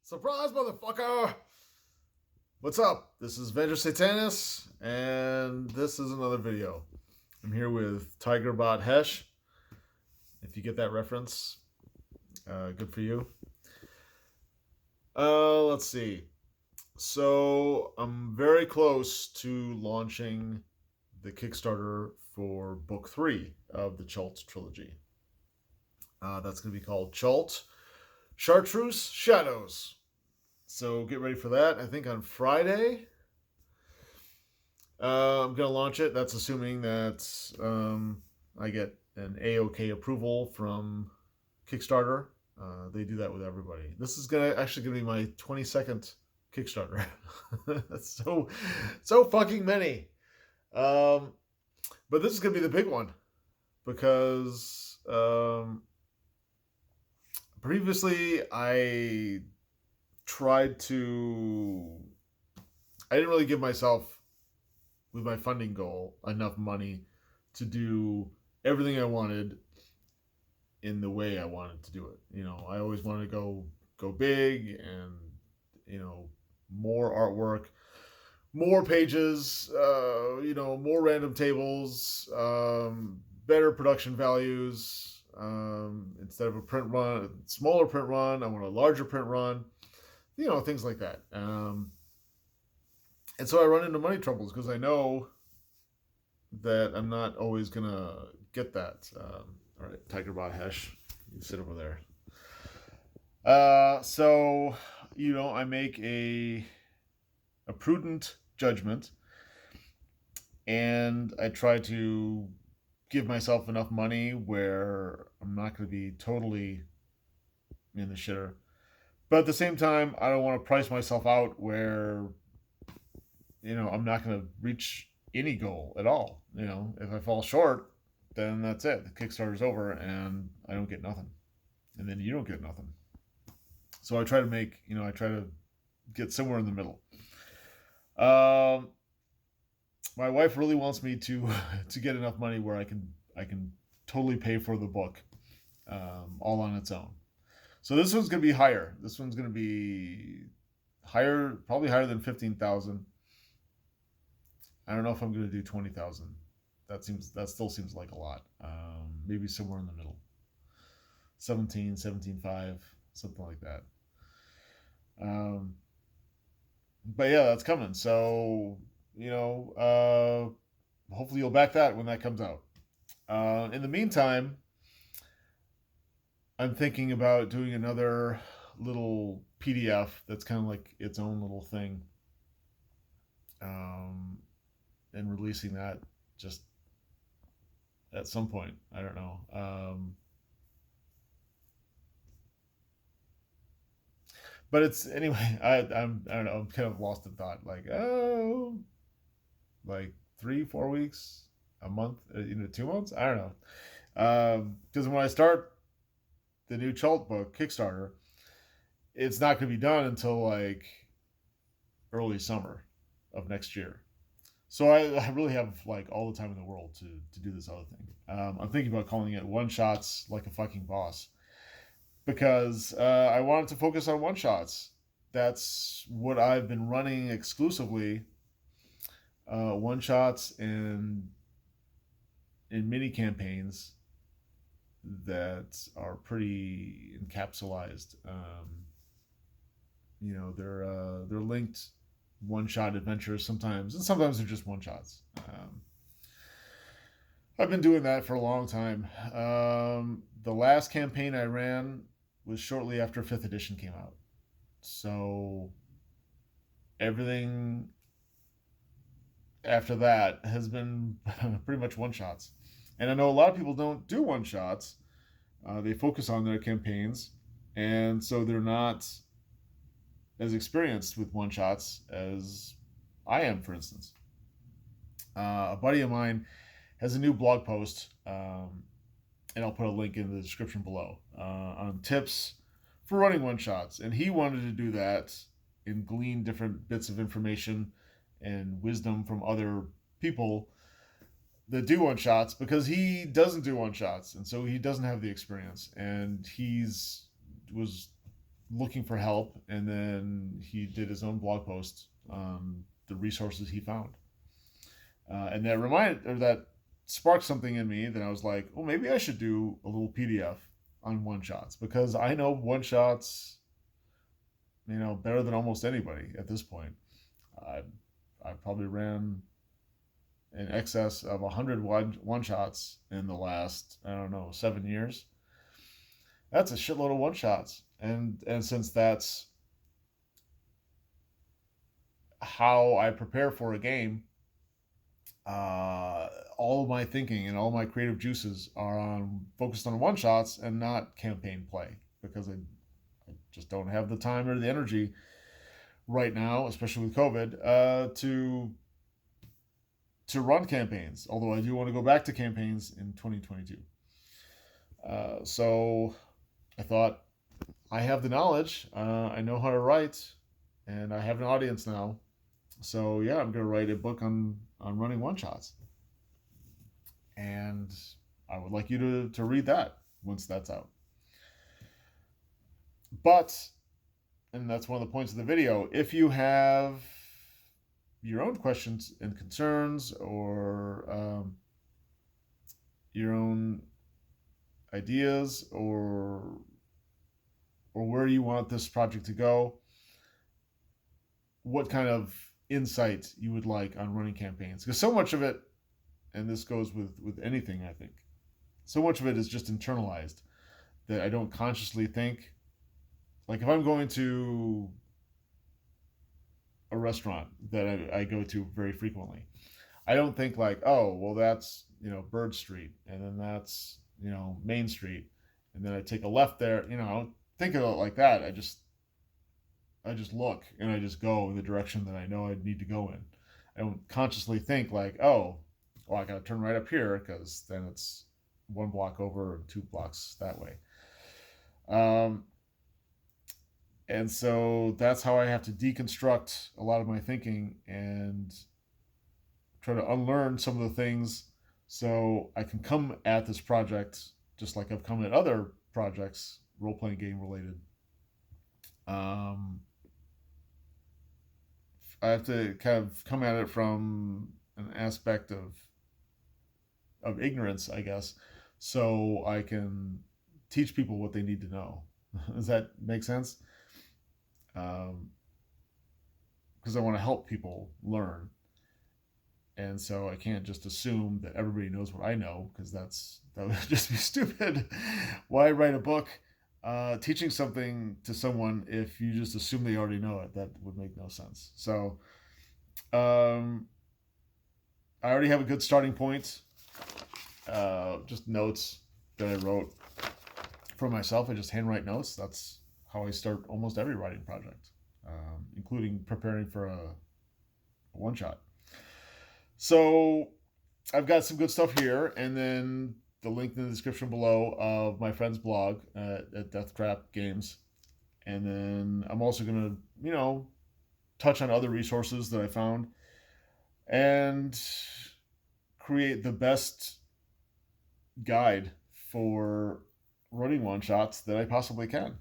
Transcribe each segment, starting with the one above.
Surprise, motherfucker! What's up? This is Venger Satanis, and this is another video. I'm here with Tigerbot Hesh. If you get that reference, good for you. Let's see. So, I'm very close to launching the Kickstarter for Book 3 of the Chult trilogy. That's going to be called Chult Chartreuse Shadows. So get ready for that. I think on Friday, I'm going to launch it. That's assuming that I get an A-OK approval from Kickstarter. They do that with everybody. This is actually going to be my 22nd Kickstarter. That's so fucking many. But this is going to be the big one because previously I didn't really give myself, with my funding goal, enough money to do everything I wanted in the way I wanted to do it. You know, I always wanted to go big and, more artwork, more pages, more random tables, better production values. Instead of a print run, smaller print run, I want a larger print run. Things like that. And so I run into money troubles because I know that I'm not always going to get that. All right, Tigerbot Hesh, you sit over there. So, I make a prudent judgment, and I try to give myself enough money where I'm not going to be totally in the shitter. But at the same time, I don't want to price myself out where, I'm not going to reach any goal at all. If I fall short, then that's it. The Kickstarter's over and I don't get nothing. And then you don't get nothing. So I try to get somewhere in the middle. My wife really wants me to get enough money where I can totally pay for the book, all on its own. So this one's going to be higher. This one's going to be higher, probably higher than 15,000. I don't know if I'm going to do 20,000. That still seems like a lot. Maybe somewhere in the middle. 17.5, something like that. But yeah, that's coming. So, hopefully you'll back that when that comes out. In the meantime, I'm thinking about doing another little PDF that's kind of like its own little thing, and releasing that just at some point. I don't know. But it's anyway. I don't know. I'm kind of lost in thought. Like 3-4 weeks, a month, 2 months. I don't know. Because when I start the new Chult book Kickstarter, it's not going to be done until like early summer of next year. So I really have like all the time in the world to do this other thing. I'm thinking about calling it One Shots Like a Fucking Boss, because I wanted to focus on one shots. That's what I've been running exclusively. One shots and in mini campaigns that are pretty encapsulated. They're linked one-shot adventures sometimes, and sometimes they're just one-shots. I've been doing that for a long time. The last campaign I ran was shortly after 5th edition came out. So everything after that has been pretty much one-shots. And I know a lot of people don't do one-shots. They focus on their campaigns, and so they're not as experienced with one-shots as I am, for instance. A buddy of mine has a new blog post, and I'll put a link in the description below, on tips for running one-shots. And he wanted to do that and glean different bits of information and wisdom from other people that do one-shots, because he doesn't do one-shots, and so he doesn't have the experience. And was looking for help, and then he did his own blog post on the resources he found, and that sparked something in me. That I was like, well, maybe I should do a little PDF on one shots, because I know one shots, better than almost anybody at this point. I I probably ran in excess of 100 one shots in the last, I don't know, 7 years. That's a shitload of one shots, and since that's how I prepare for a game, all of my thinking and all my creative juices are focused on one shots and not campaign play, because I just don't have the time or the energy right now, especially with COVID, to run campaigns. Although I do want to go back to campaigns in 2022. So I thought, I have the knowledge, I know how to write, and I have an audience now. So yeah, I'm going to write a book on running one shots, and I would like you to read that once that's out. But, and that's one of the points of the video, if you have your own questions and concerns, or your own ideas, or where you want this project to go, what kind of insight you would like on running campaigns. Because so much of it, and this goes with anything, I think, so much of it is just internalized, that I don't consciously think. Like if I'm going to a restaurant that I go to very frequently, I don't think like, oh, well, that's, Bird Street, and then that's, Main Street, and then I take a left there. I don't think of it like that. I just look, and I just go in the direction that I know I need to go in. I don't consciously think like, oh, well, I got to turn right up here, because then it's 1 block over and 2 blocks that way. And so that's how I have to deconstruct a lot of my thinking and try to unlearn some of the things, so I can come at this project just like I've come at other projects, role-playing game related. I have to kind of come at it from an aspect of ignorance, I guess, so I can teach people what they need to know. Does that make sense? Because I want to help people learn, and so I can't just assume that everybody knows what I know, because that would just be stupid. Why write a book teaching something to someone if you just assume they already know it? That would make no sense. So I already have a good starting point. Just notes that I wrote for myself. I just handwrite notes. That's how I start almost every writing project, including preparing for a one-shot. So I've got some good stuff here, and then the link in the description below of my friend's blog at Death Trap Games. And then I'm also going to, touch on other resources that I found, and create the best guide for running one-shots that I possibly can.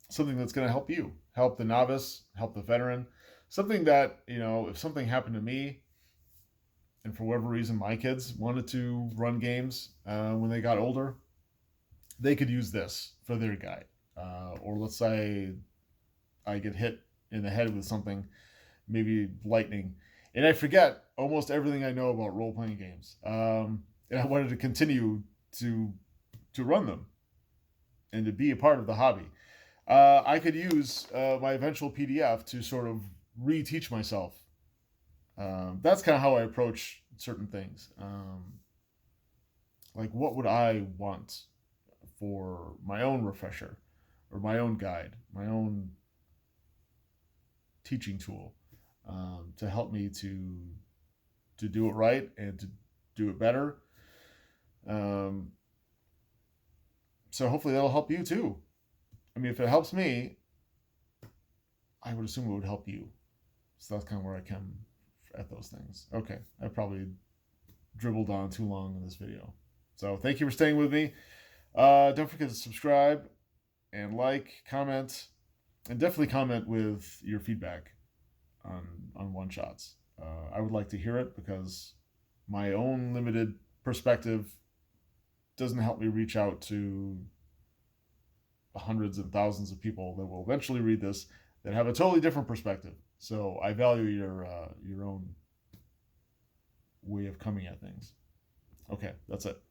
Something that's going to help you, help the novice, help the veteran. Something that, if something happened to me, and for whatever reason my kids wanted to run games when they got older, they could use this for their guide. Or let's say I get hit in the head with something, maybe lightning, and I forget almost everything I know about role-playing games. And I wanted to continue to run them and to be a part of the hobby. I could use my eventual PDF to sort of reteach myself. That's kind of how I approach certain things. Like, what would I want for my own refresher, or my own guide, my own teaching tool, to help me to do it right and to do it better. So hopefully that'll help you too. I mean, if it helps me, I would assume it would help you. So that's kind of where I come at those things. Okay, I probably dribbled on too long in this video. So thank you for staying with me. Don't forget to subscribe and like, comment, And definitely comment with your feedback on one shots. I would like to hear it because my own limited perspective doesn't help me reach out to hundreds and thousands of people that will eventually read this that have a totally different perspective. So I value your own way of coming at things. Okay, that's it.